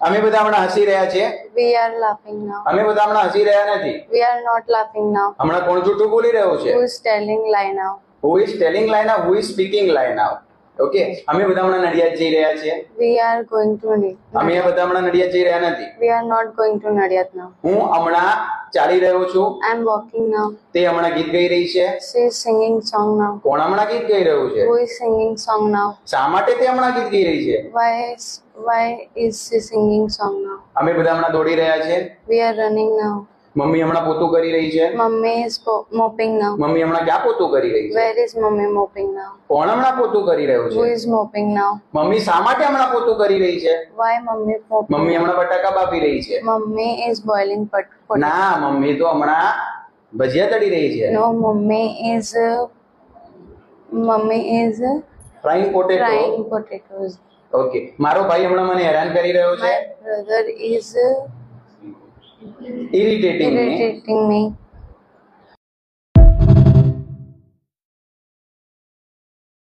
અમે બધા હમણાં હસી રહ્યા છીએ. We are laughing now. અમે બધા હમણાં હસી રહ્યા નથી. We are not laughing now. હમણાં કોણ જૂઠું બોલી રહ્યું છે? Who is telling lie now? Who is telling lie now? Who is speaking lie now? Okay, અમે બધા હમણાં નડિયાદ જઈ રહ્યા છીએ. We are going to અમે બધા હમણાં નડિયાદ જઈ રહ્યા નથી. We are not going to Nadiad now. હું હમણાં ચાલી રહ્યો છું. I am walking now. તે હમણાં ગીત ગાઈ રહી છે. She is singing song now. કોણ હમણાં ગીત ગાઈ રહ્યું છે? Who is singing song now? શા માટે તે હમણાં ગીત ગાઈ રહી છે? Why is she singing song now? અમે બધા હમણાં દોડી રહ્યા છીએ. We are running now. Mummy હમણાં પોતું કરી રહી છે. Mummy is mopping now. Mummy હમણાં ક્યાં પોતું કરી રહી છે? Where is mummy mopping now? કોણ હમણાં પોતું કરી રહ્યું Who છે? is mopping now? મમ્મી શા માટે હમણાં પોતું કરી રહી છે? Why mummy mopping? મમ્મી હમણાં બટાકા બાફી રહી છે. Mummy is boiling potato. ના, મમ્મી તો હમણાં ભજીયા તળી રહી છે. No, mummy is frying potato. frying potatoes. Okay, મારો ભાઈ હમણાં મને હેરાન કરી રહ્યો છે. My brother is irritating irritating me.